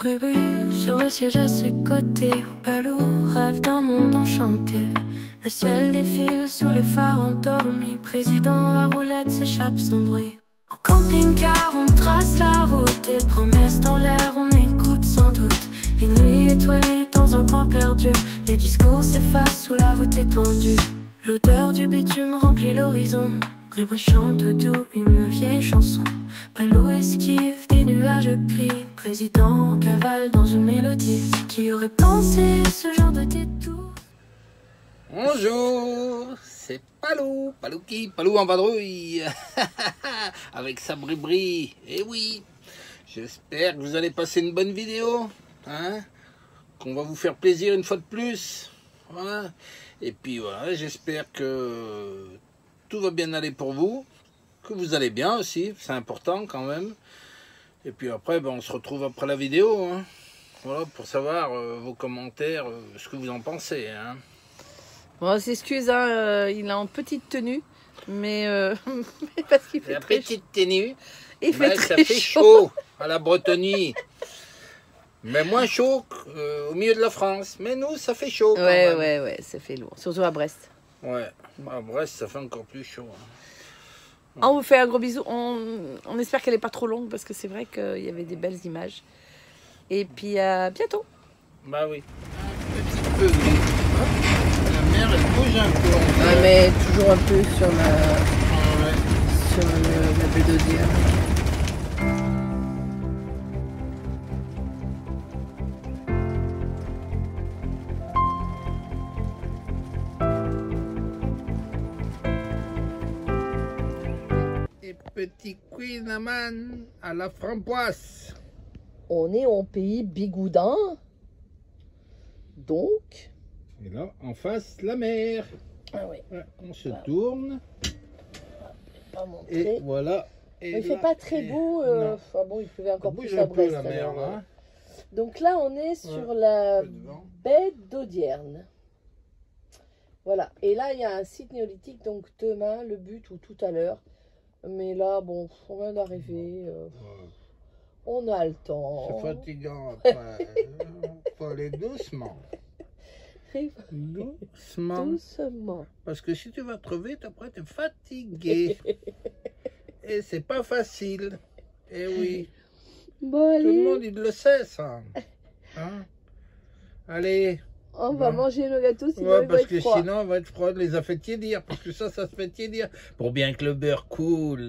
Bébé, sur le siège à ses côtés, Palou rêve d'un monde enchanté. Le ciel défile sous les phares endormis. Président, la roulette s'échappe sans bruit. En camping-car, on trace la route. Et promesses dans l'air, on écoute sans doute. Une nuit étoilée dans un coin perdu. Les discours s'effacent sous la voûte étendue. L'odeur du bitume remplit l'horizon. Grégory chante doux une vieille chanson. Palou esquive des nuages gris. Président en cavale dans une mélodie. Qui aurait pensé ce genre de détour? Bonjour, c'est Palou, Palou en vadrouille, avec sa bribri. Et oui, j'espère que vous allez passer une bonne vidéo, hein, qu'on va vous faire plaisir une fois de plus. Voilà. Et puis voilà, j'espère que tout va bien aller pour vous, que vous allez bien aussi, c'est important quand même. Et puis après, ben, on se retrouve après la vidéo, hein, voilà, pour savoir vos commentaires, ce que vous en pensez, hein. Bon, on s'excuse, hein, il est en petite tenue, mais parce qu'il fait La très petite tenue, il fait ça très fait chaud. chaud à la Bretonnie. Mais moins chaud qu'au milieu de la France. Mais nous, ça fait chaud quand même. Ouais, ça fait lourd, surtout à Brest. Ouais, à Brest, ça fait encore plus chaud, hein. On vous fait un gros bisou. On espère qu'elle n'est pas trop longue parce que c'est vrai qu'il y avait des belles images. Et puis à bientôt. Bah oui. Un petit peu, oui. Hop, la mer, elle bouge un peu. Ouais, mais toujours un peu sur Ouais. la baie d'Audierne. Et petit Queen Amman à la framboise. On est en pays bigoudin. Donc. Et là, en face, la mer. Ah oui. Ouais, on se tourne. Pas montrer. Et voilà. Et Il fait là, pas très et- beau. non. Enfin bon, il pleuvait encore Ça plus bouge à un peu Brest. la mer, alors, là. Donc là, on est sur Ouais. la Un peu de vent. baie d'Audierne. Voilà. Et là, il y a un site néolithique. Donc demain, le but ou tout à l'heure. Mais là, bon, on vient d'arriver. Ouais. On a le temps. C'est fatigant après. Faut aller doucement. Doucement. Doucement. Parce que si tu vas trop vite, après tu es fatigué. Et c'est pas facile. Eh oui. Bon, Tout le allez. monde il le sait ça. Hein? Allez. On va Bon. manger nos gâteaux, sinon Ouais, il va parce être que froid. sinon, on va être froid. On les a fait tiédir. Parce que ça se fait tiédir. Pour bien que le beurre coule.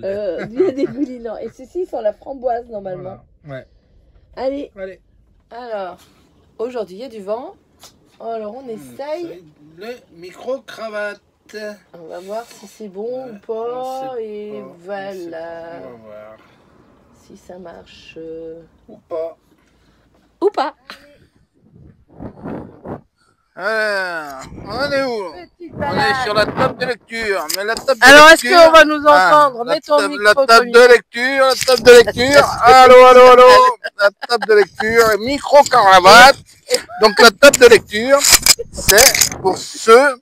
Bien dégoulinant. Et ceci sont la framboise, normalement. Voilà. Ouais. Allez. Allez. Alors, aujourd'hui, il y a du vent. Alors, on essaye. Le micro-cravate. On va voir si c'est bon Ouais, ou pas. on sait Et pas, on sait voilà. pas, on va voir. Si ça marche. Ou pas. Ou pas. Alors, on est où? Petite On balade. est sur la table de lecture. Mais la table de Alors, est-ce lecture... qu'on va nous entendre? la Mets ton table, micro. la table Tommy. de lecture, la table de lecture. Allô. La table de lecture, micro-cravate. Donc la table de lecture, c'est pour ceux,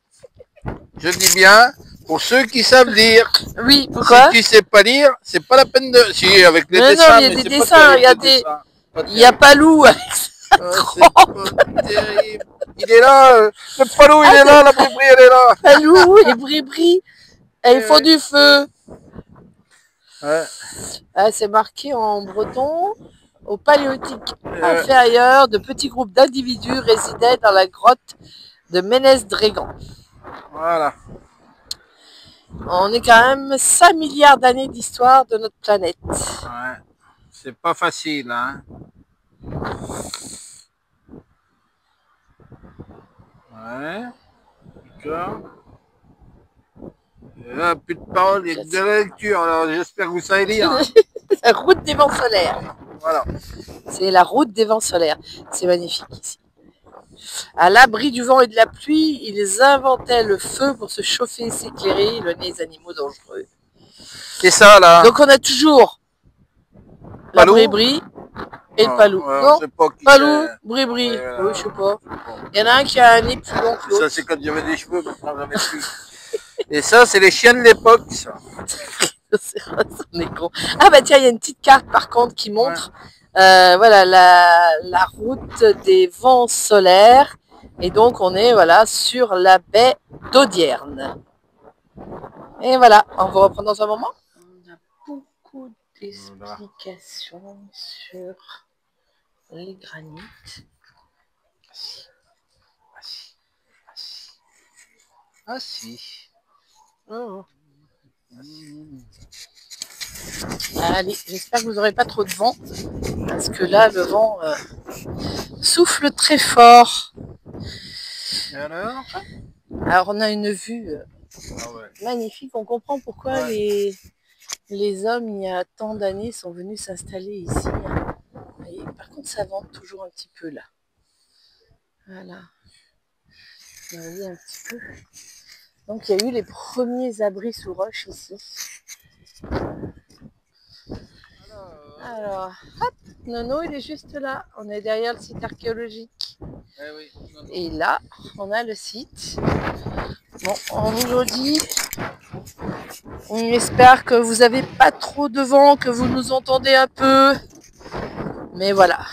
je dis bien, pour ceux qui savent lire. Oui, pourquoi? Si tu sais pas lire, c'est pas la peine de... Si, avec les Mais non, dessins, il y a mais des c'est pas dessins, terrible, regardez. les dessins. Pas Il n'y a pas loup avec ça. Ah, c'est pas terrible. Il est là, le palou, il est là, la bribri, elle est là. Palou et Bribri, elles font du feu. Ouais. Ah, c'est marqué en breton. Au paléolithique inférieur, de petits groupes d'individus résidaient dans la grotte de Ménez-Drégan. Voilà. On est quand même 5 milliards d'années d'histoire de notre planète. Ouais. C'est pas facile, hein. Ouais. D'accord. Et là, plus de parole, il y a que de la lecture. Alors, j'espère que vous savez lire. Hein. La route des vents solaires. Voilà. C'est la route des vents solaires. C'est magnifique ici. À l'abri du vent et de la pluie, ils inventaient le feu pour se chauffer et s'éclairer, éloigner les animaux dangereux. C'est ça, là. Donc on a toujours la Palou. Bribri et le Palou. Ouais, Non, on sait pas qui Palou, c'est. Bribri. Ouais, Oui, je sais pas. Il y en a un qui a un nez plus long que Ça, l'autre. c'est quand j'avais des cheveux, maintenant, j'en ai plus. Et ça, c'est les chiens de l'époque, ça. C'est vrai, on est con. Ah bah tiens, il y a une petite carte par contre qui montre Voilà, la route des vents solaires. Et donc, on est voilà, sur la baie d'Audierne. Et voilà, on va reprendre dans un moment. On a beaucoup d'explications sur les granites. Ah si. Oh. Allez, j'espère que vous n'aurez pas trop de vent, parce que là, le vent souffle très fort. Et alors? Alors, on a une vue magnifique. On comprend pourquoi les hommes, il y a tant d'années, sont venus s'installer ici. Et par contre, ça vente toujours un petit peu là. Voilà. On va aller un petit peu. Donc, il y a eu les premiers abris sous roche ici. Alors, hop, Nono, il est juste là. On est derrière le site archéologique. Eh oui, et là, on a le site. Bon, on vous le dit. On espère que vous n'avez pas trop de vent, que vous nous entendez un peu. Mais voilà.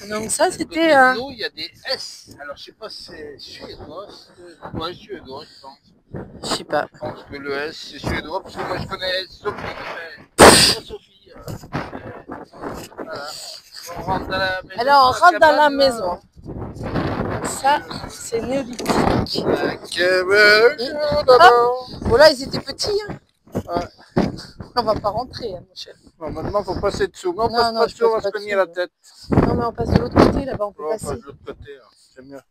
Donc ça, c'était... il y a des S. Alors, je sais pas si c'est suédois. Ouais, suédois, je pense. Je sais pas. Je pense que le S, c'est suédois, parce que moi, je connais Sophie. Mais... Sophie. Voilà. On rentre dans la maison. Alors, on rentre dans la maison. Ça, c'est néolithique. Voilà, ils étaient petits. Hein. Ouais. On va pas rentrer, hein, mon chef. Bon, maintenant, il faut passer dessous. Mais on non, passe non, pas dessous, on va se cogner la tête. Non, mais on passe de l'autre côté, là-bas, on peut passer. On passe de l'autre côté, c'est mieux.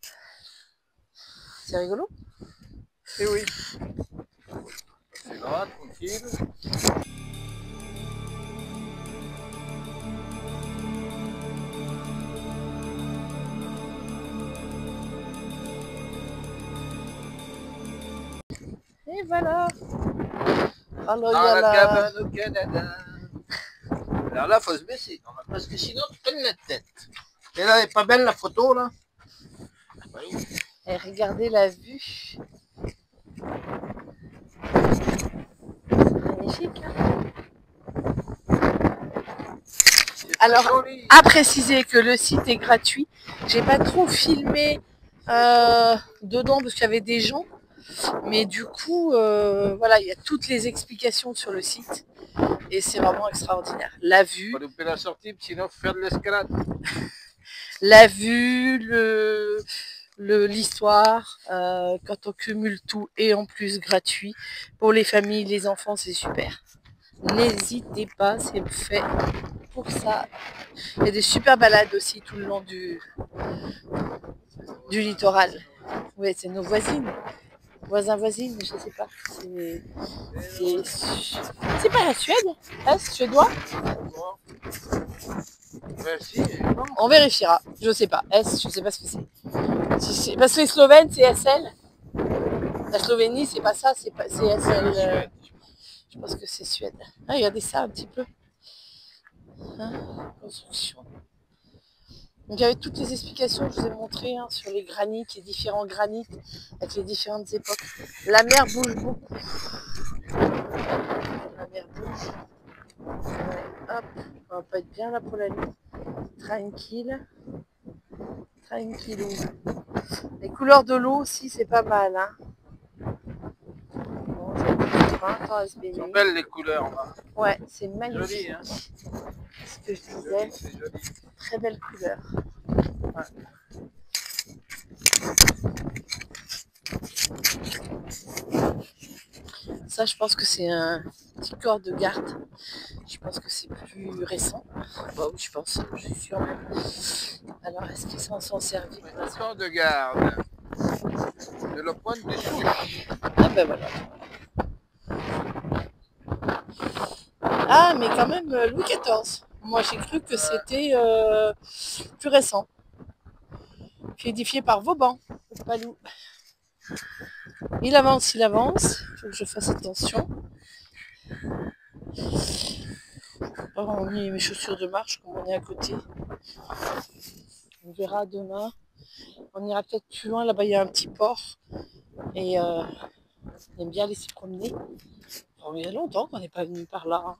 C'est rigolo. Eh oui. C'est là, tranquille. Et voilà. Alors, Dans la cabane au Canada. Alors là, il faut se baisser, parce que sinon, tu prennes la tête. Et là, elle est pas belle la photo, là. Et regardez la vue. Magnifique. Hein. Alors, à préciser que le site est gratuit. J'ai pas trop filmé dedans parce qu'il y avait des gens. Mais du coup, voilà, il y a toutes les explications sur le site. Et c'est vraiment extraordinaire. La vue. On va louper la sortie, sinon faire de l'escalade. La vue, l'histoire, quand on cumule tout et en plus gratuit. Pour les familles, les enfants, c'est super. N'hésitez pas, c'est fait pour ça. Il y a des super balades aussi tout le long du littoral. Oui, c'est nos voisines. Voisins-voisines, je sais pas. C'est pas la Suède? Est-ce suédois? On vérifiera. Je sais pas. Je sais pas ce que c'est. Parce que les Slovènes, c'est SL. La Slovénie, c'est pas ça, c'est SL. Je pense que c'est Suède. Ah, regardez ça un petit peu. Hein, construction. Donc il y avait toutes les explications que je vous ai montrées hein, sur les granites, les différents granites avec les différentes époques. La mer bouge beaucoup. La mer bouge. Ouais, hop, on va pas être bien là pour la nuit. Tranquille. Tranquillou. Les couleurs de l'eau aussi, c'est pas mal. Hein. Bon, c'est belles les couleurs. Là. Ouais, c'est magnifique. Joli, hein. Ce que je disais. Joli. Très belle couleur. Ouais. Ça, je pense que c'est un petit corps de garde. Je pense que c'est plus récent. Bon, je pense, je suis sûre même. Alors, est-ce qu'ils s'en sont servis? Un corps de garde. De la pointe des souches. Ah ben voilà. Ah, mais quand même, Louis XIV. Moi, j'ai cru que c'était plus récent. Édifié par Vauban, au Palou. Il avance, il avance. Il faut que je fasse attention. Oh, on a mis mes chaussures de marche comme on est à côté. On verra demain. On ira peut-être plus loin. Là-bas, il y a un petit port. Et on aime bien aller s'y promener. Bon, il y a longtemps qu'on n'est pas venu par là. Hein.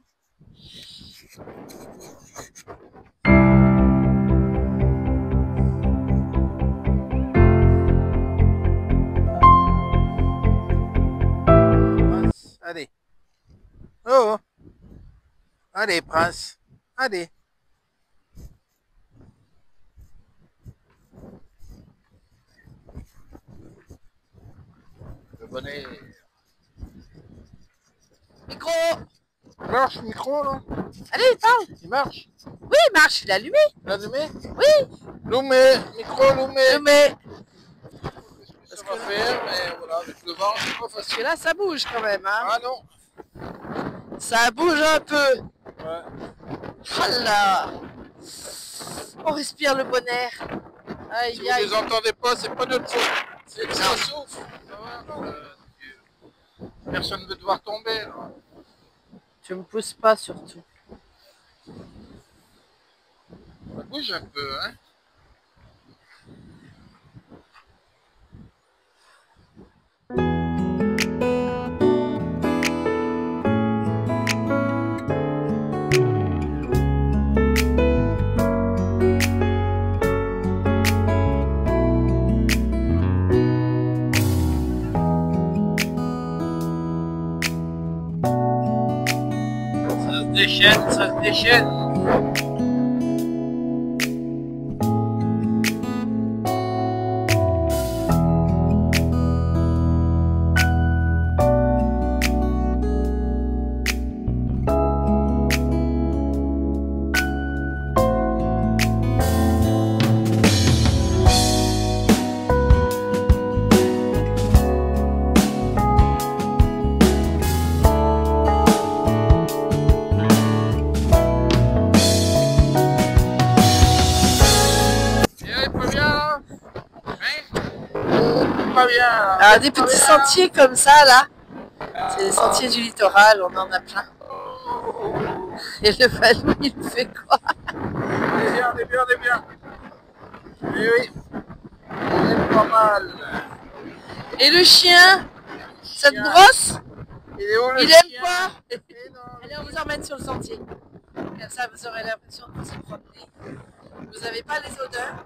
Allez, prince. Allez. Le bonnet. Micro. Il marche, le micro, là? Allez, parle. Il marche? Oui, il marche, il est allumé. Il est allumé? Oui. Loumé, micro, Loumé. Mais Ça va faire, mais voilà, avec le vent, c'est pas parce facile. que là, ça bouge quand même. Hein. Ah non. Ça bouge un peu. Ouais. Oh là. On respire le bon air. Aïe, Si vous aïe. les entendez pas, c'est pas notre faute. C'est que ça souffle. Ça va, personne ne veut devoir tomber. Là. Tu me pousses pas surtout. Ça bouge un peu, hein. Ça se déchaîne. Alors, des petits sentiers comme ça, là, c'est les sentiers du littoral, on en a plein. Et le ballon, il fait quoi? On est bien, on est bien, on est bien. Eh oui, on est pas mal. Et le chien, ça te brosse? Il est où le Il chien? aime pas? Eh non. Allez, on vous emmène sur le sentier. Comme ça, vous aurez l'impression de vous y promener. Vous n'avez pas les odeurs,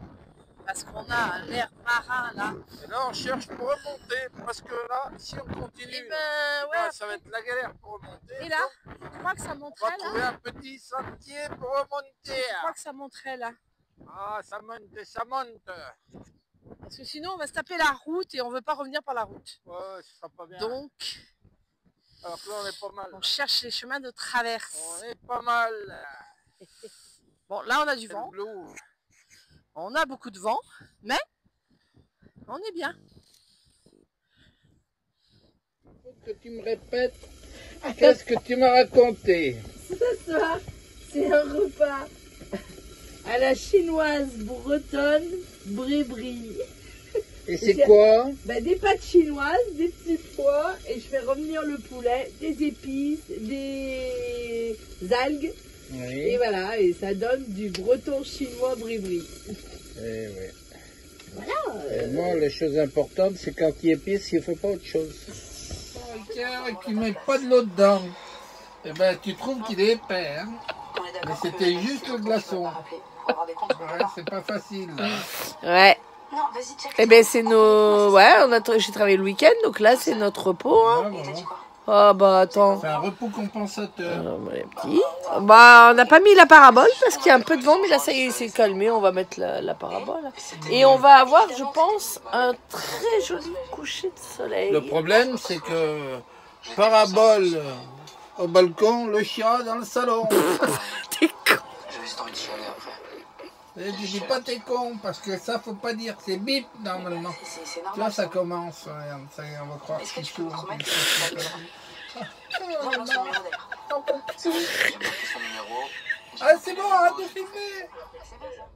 parce qu'on a l'air marin, là. Et là, on cherche pour remonter, parce que là, si on continue, Et ben, ouais, ça va être la galère pour remonter. et là, je crois que ça On va monterait, trouver là. un petit sentier pour remonter. Je crois que ça monterait, là. Ah, ça monte, ça monte. Parce que sinon, on va se taper la route et on veut pas revenir par la route. Ouais, ce sera pas bien. Donc, alors que là, on est pas mal. on cherche les chemins de traverse. On est pas mal. Bon, là, on a du C'est vent. le blue. On a beaucoup de vent, mais on est bien. Que tu me répètes, qu'est-ce que tu m'as raconté? Ce soir, c'est un repas à la chinoise bretonne, brie-brie. Et c'est quoi? Des pâtes chinoises, des petits pois, et je fais revenir le poulet, des épices, des algues, Oui. et voilà, et ça donne du breton chinois brie-brie. Eh oui. Voilà. Et moi, la chose importante, c'est quand il épice, il ne faut pas autre chose. Et qu'il ne met pas de l'eau dedans. Eh ben, tu trouves qu'il est épais, hein? Mais c'était juste le glaçon. Ouais, c'est pas facile. Ouais. Eh ben c'est nos... Ouais, j'ai travaillé le week-end, donc là c'est notre repos. Hein. Ouais, voilà. Oh bah attends. C'est un repos compensateur. Les petits. Bah on n'a pas mis la parabole parce qu'il y a un peu de vent, mais là ça y est, c'est calmé, on va mettre la parabole. Et on va avoir, je pense, un très joli coucher de soleil. Le problème, c'est que parabole au balcon, le chien dans le salon. T'es con. J'avais juste envie de chialer après. Et tu dis pas t'es con, parce que ça faut pas dire, c'est bip normalement. C'est Tu vois, normal. ça commence, regarde, ça y est, on va croire Est-ce que qu'il tu peux me s'ouvre. promettre que tu vas le Moi, j'en suis milliardaire. J'ai marqué son numéro. Ah, c'est bon, arrête de filmer.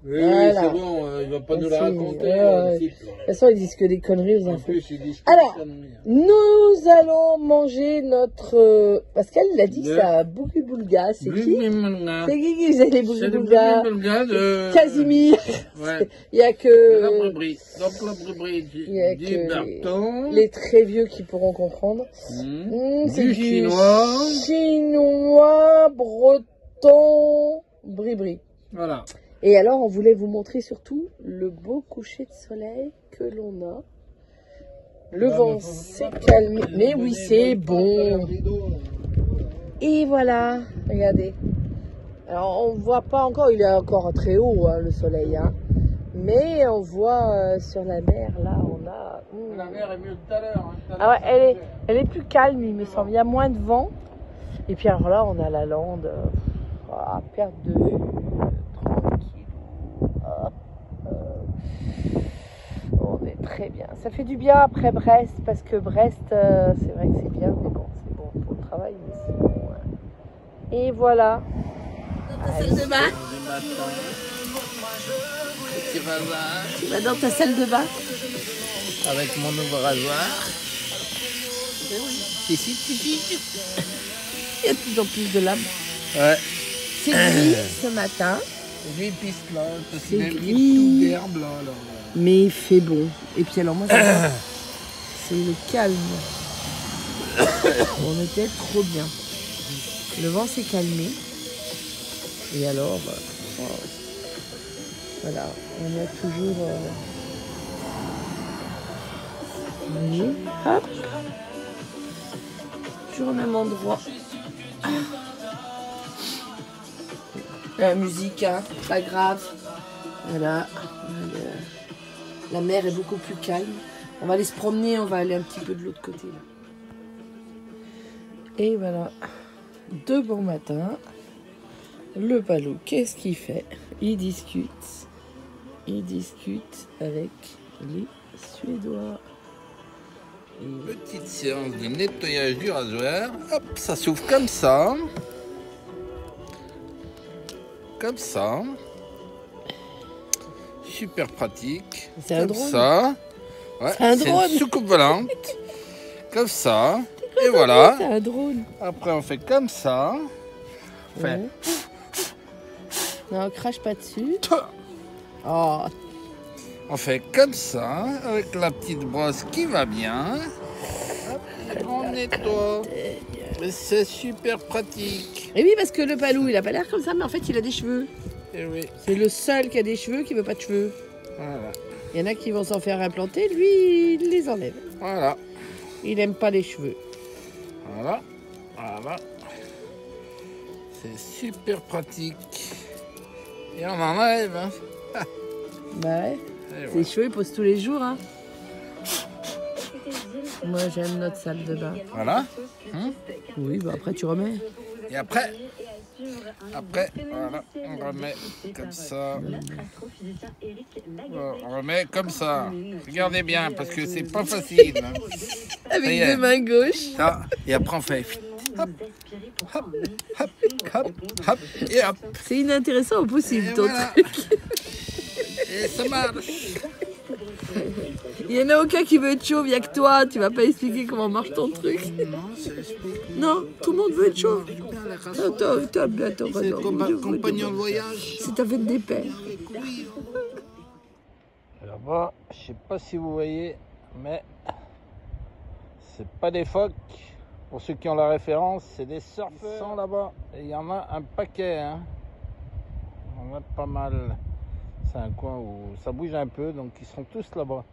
Oui, Voilà. c'est bon, il va pas nous la Merci. raconter. Ouais. le type. De toute façon, ils disent que des conneries aux En infos. plus, ils disent Alors, que des conneries. nous allons manger notre... Pascal, il a dit Le- ça, Bouki Boulga. C'est qui? Blubimulga. C'est qui faisait les Bouki C'est le Boulga? Blubimulga de... Casimir. Ouais. Il y a De la que brebis. Donc la brebis il y a du que Berton. les très vieux qui pourront comprendre. C'est Du chinois. chinois, breton, brie-brie. Voilà. Et alors, on voulait vous montrer surtout le beau coucher de soleil que l'on a. Le vent s'est calmé. Mais oui, c'est bon. Et voilà, regardez. Alors on voit pas encore, il est encore très haut hein, le soleil, hein. Mais on voit sur la mer là, on a. La mer est mieux tout à l'heure. Hein, ah ouais, elle est plus calme, il me semble. Il y a moins de vent. Et puis alors là, on a la lande à perte de vue, tranquille. On est très bien. Ça fait du bien après Brest parce que Brest, c'est vrai que c'est bien, mais bon, c'est bon pour le travail. Mais sinon, et voilà. Dans ta salle de bain. Petit rasoir. Tu vas dans ta salle de bain. Avec mon nouveau rasoir. Ici. Il y a de plus en plus de lames. Ouais. C'est gris ce matin. Lui piste là, parce C'est qu'il y a un gris. petit tout d'herbe là. Mais il fait bon. Et puis alors moi j'adore. C'est le calme. On était trop bien. Le vent s'est calmé. Et alors, voilà, on a toujours. Vous voyez, hop. Toujours au même endroit. La musique, hein, pas grave. Voilà. La mer est beaucoup plus calme. On va aller se promener, on va aller un petit peu de l'autre côté là. Et voilà. De bon matin. Le Palou, qu'est-ce qu'il fait? Il discute avec les Suédois. Petite séance de nettoyage du rasoir. Hop, ça s'ouvre comme ça. Comme ça. Super pratique. C'est un comme drone. Ça. Ouais, C'est un drone. une soucoupe volante. Comme ça. Et voilà. C'est un drone. Après, on fait comme ça. On fait. Ouais. Non, crache pas dessus. Oh. On fait comme ça, avec la petite brosse qui va bien. Hop, on nettoie. Mais c'est super pratique. Et oui, parce que le Palou, il a pas l'air comme ça, mais en fait, il a des cheveux. Et oui, C'est le seul qui a des cheveux qui veut pas de cheveux. voilà. Il y en a qui vont s'en faire implanter, lui, il les enlève. Voilà, Il aime pas les cheveux. voilà, voilà. C'est super pratique. Et on en enlève. Hein. Bah ouais. Et Ses voilà. cheveux, ils posent tous les jours. Hein. Moi, j'aime notre salle de bain. Voilà. Oui, bah après, tu remets. Et après, voilà, on remet comme ça. Voilà, on remet comme ça. Regardez bien, parce que c'est pas facile. Hein. Avec Ça y est. deux mains gauches. Ça, et après on fait hop, hop, hop, hop, hop, et hop. C'est inintéressant au possible, Et ton voilà. truc. Et ça marche. Il y en a aucun qui veut être chauve, il n'y a que toi. Tu vas pas expliquer comment marche ton truc. Non, c'est Non, tout le monde veut être chauve. bien la race. Attends, C'est le compagnon de voyage. C'est ta fête des pères. Là-bas, je sais pas si vous voyez, mais c'est pas des phoques. Pour ceux qui ont la référence, c'est des surfeurs là-bas. Et il y en a un paquet. Hein. On a pas mal. C'est un coin où ça bouge un peu, donc ils sont tous là-bas.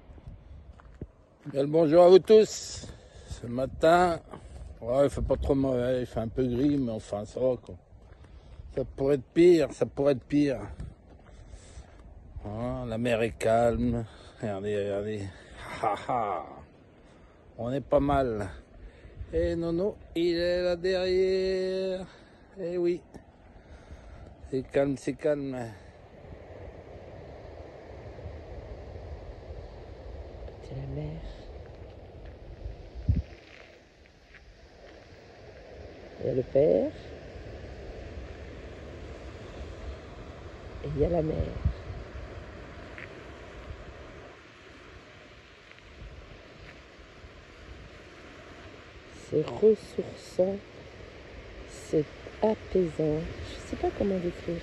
Bien le bonjour à vous tous. Ce matin, ouais, il fait pas trop mauvais, il fait un peu gris, mais enfin ça va quoi. Ça pourrait être pire, ça pourrait être pire. Hein, la mer est calme. Regardez, regardez. Ha, ha. On est pas mal. Et Nono, il est là derrière. Eh oui. C'est calme, c'est calme. C'est la mer. Il y a le père. Et il y a la mer. C'est ressourçant. C'est apaisant. Je sais pas comment décrire.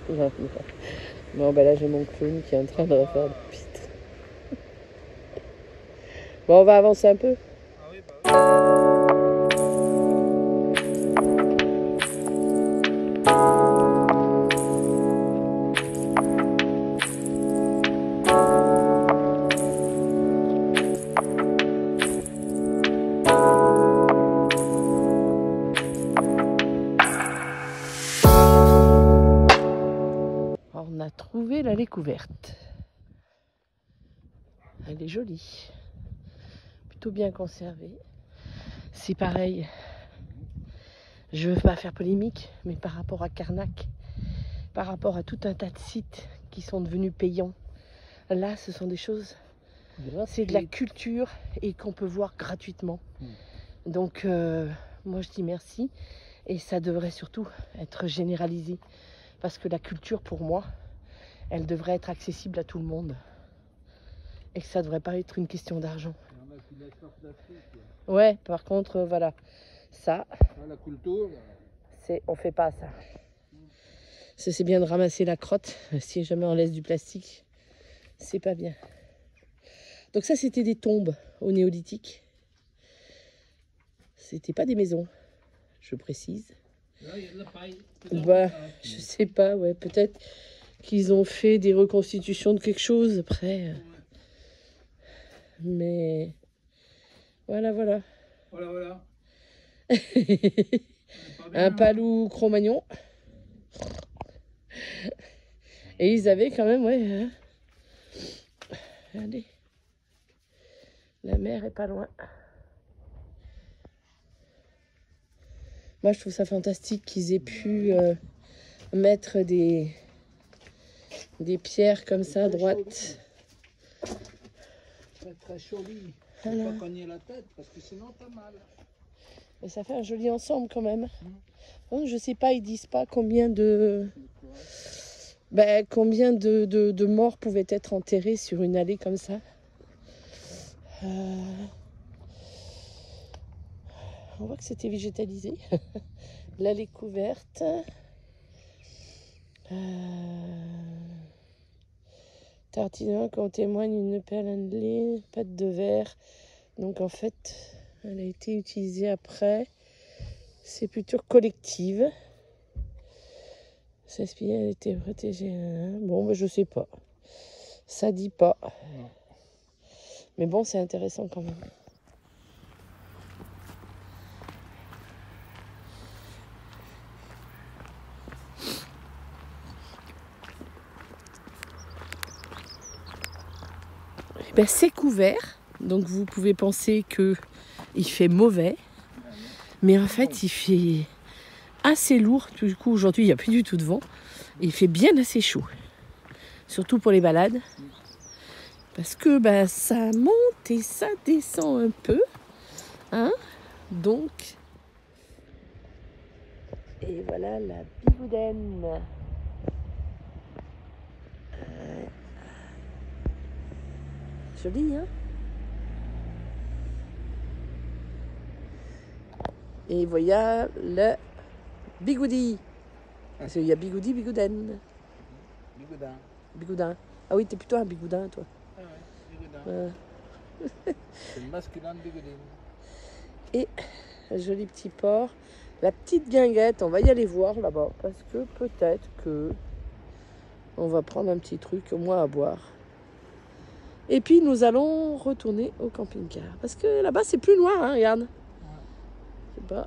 Non. Bon, ben là, j'ai mon clown qui est en train de refaire le piste. Bon, on va avancer un peu. trouvé l'allée couverte. Elle est jolie. Plutôt bien conservée. C'est pareil. Je ne veux pas faire polémique, mais par rapport à Carnac, par rapport à tout un tas de sites qui sont devenus payants, là, ce sont des choses... C'est de la culture et qu'on peut voir gratuitement. Donc, moi, je dis merci. Et ça devrait surtout être généralisé. Parce que la culture, pour moi, elle devrait être accessible à tout le monde. Et que ça ne devrait pas être une question d'argent. Ouais, par contre, voilà. Ça, la culture, on fait pas ça. C'est bien de ramasser la crotte. Si jamais on laisse du plastique, c'est pas bien. Donc ça, c'était des tombes au néolithique. C'était pas des maisons, je précise. là, il y a de la paille. Bah, je sais pas, ouais, peut-être qu'ils ont fait des reconstitutions de quelque chose après. Mais voilà, voilà. Voilà. Un palou Cro-Magnon. Et ils avaient quand même, ouais. Hein. Regardez. La mer est pas loin. Moi, je trouve ça fantastique qu'ils aient pu mettre des pierres comme ça à droite. Très joli. Voilà. Faut pas cogner la tête parce que sinon t'as mal. Et ça fait un joli ensemble quand même. Donc, je sais pas, ils disent pas combien de morts pouvaient être enterrés sur une allée comme ça. On voit que c'était végétalisé. L'allée couverte. Tartinant, quand on témoigne une perle annelée, pâte de verre. Donc en fait, elle a été utilisée après. Sépulture collective. S'inspirer, elle était protégée. Bon, ben, je sais pas. Ça dit pas. Non. Mais bon, c'est intéressant quand même. Ben, c'est couvert, donc vous pouvez penser que il fait mauvais, mais en fait il fait assez lourd. Du coup aujourd'hui il n'y a plus du tout de vent, il fait bien assez chaud, surtout pour les balades, parce que ben, ça monte et ça descend un peu, hein. Donc, et voilà la Bigoudaine. Joli, hein? Et voilà le bigoudi. Parce qu'il y a bigoudi, bigoudaine. Bigoudin. Bigoudin. Ah oui, t'es plutôt un bigoudin, toi. Ah ouais, bigoudin. C'est le masculin de bigoudine. Et un joli petit port. La petite guinguette, on va y aller voir là-bas. Parce que peut-être que on va prendre un petit truc au moins à boire. Et puis nous allons retourner au camping-car. Parce que là-bas c'est plus loin, hein, regarde. Je sais pas.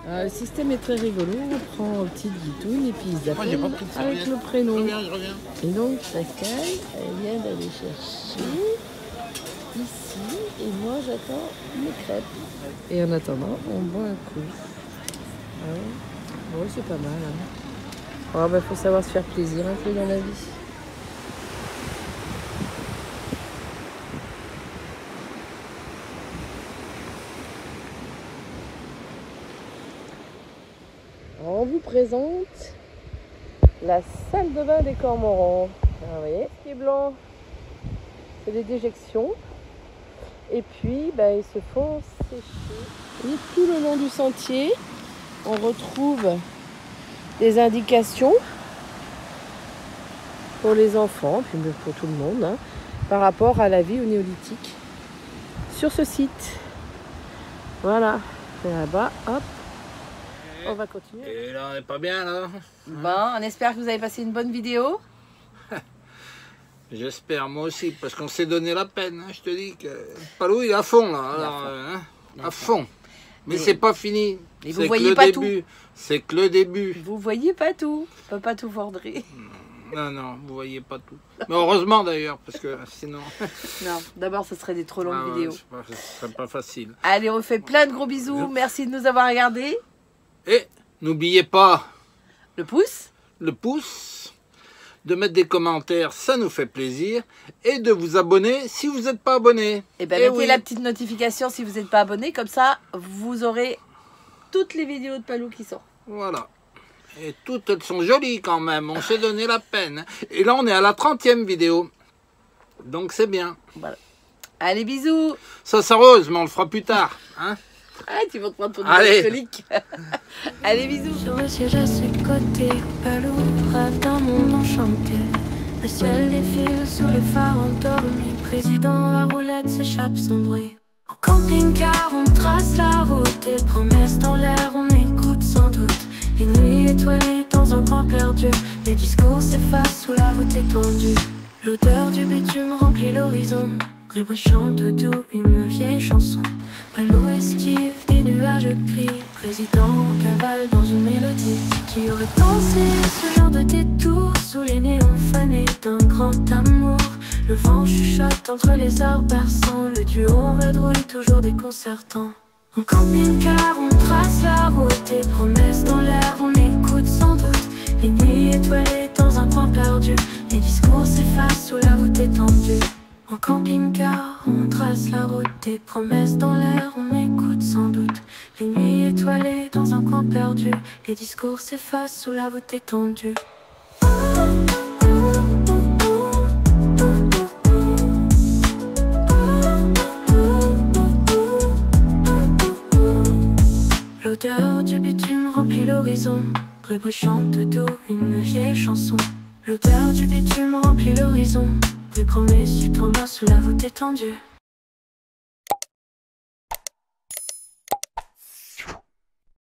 Le système est très rigolo. On prend une petite guitouille et puis ils appellent avec le prénom. Je reviens. Et donc Pascal, elle vient d'aller chercher ici. Et moi j'attends mes crêpes. Et en attendant, on boit un coup. Ah ouais. Bon, c'est pas mal. Hein. Oh, bah, faut savoir se faire plaisir un peu dans la vie. Alors, on vous présente la salle de bain des cormorans. Alors, vous voyez, ce qui est blanc, c'est des déjections. Et puis, bah, ils se font sécher. Et tout le long du sentier, on retrouve des indications pour les enfants, puis pour tout le monde, hein, par rapport à la vie au néolithique sur ce site. Voilà, et là-bas, hop. On va continuer. Et là, on n'est pas bien, là. Bon, on espère que vous avez passé une bonne vidéo. J'espère, moi aussi, parce qu'on s'est donné la peine. Hein. Je te dis que Palou, il est à fond, là. Alors, à fond. Mais c'est pas fini. Et vous C'est que voyez le pas début. C'est que le début. Vous voyez pas tout. On peut pas tout vordrer. Non, non, vous voyez pas tout. Mais heureusement d'ailleurs, parce que sinon... Non, d'abord, ce serait des trop longues ouais, vidéos. ce serait pas facile. Allez, on fait plein de gros bisous. Merci de nous avoir regardés. Et n'oubliez pas Le pouce. le pouce, de mettre des commentaires, ça nous fait plaisir, et de vous abonner si vous n'êtes pas abonné. Et bien, mettez la petite notification si vous n'êtes pas abonné. Comme ça, vous aurez toutes les vidéos de Palou qui sortent. Voilà. Et toutes elles sont jolies quand même, on s'est donné la peine. Et là, on est à la 30e vidéo. Donc c'est bien. Voilà. Allez, bisous. Ça s'arrose, mais on le fera plus tard. Hein? Ah, tu vas te prendre ton Allez. alcoolique. Allez, bisous. Sur le siège à ses côtés, Palou rêve d'un monde enchanté. Le ciel défile sous les phares endormis. Président, la roulette s'échappe sans bruit. En camping-car, on trace la route. Et promesses dans l'air, on écoute sans doute. Les nuits étoilées dans un coin perdu. Les discours s'effacent sous la voûte étendue. L'odeur du bitume remplit l'horizon. Rêve chante doux une vieille chanson. Palou esquive des nuages gris. Président cavale dans une mélodie. Qui aurait pensé ce genre de détour sous les néons fanés d'un grand amour. Le vent chuchote entre les arbres berçants. Le duo vadrouille toujours déconcertant. En camping-car on trace la route. Et promesses dans l'air on écoute sans doute. Les nuits étoilées dans un coin perdu. Les discours s'effacent sous la voûte étendue. En camping-car, on trace la route. Des promesses dans l'air, on écoute sans doute. Les nuits étoilées dans un coin perdu. Les discours s'effacent sous la voûte étendue. L'odeur du bitume remplit l'horizon. Rêve chante doux une vieille chanson. L'odeur du bitume remplit l'horizon. Des promesses du tournoi sous la voûte étendue.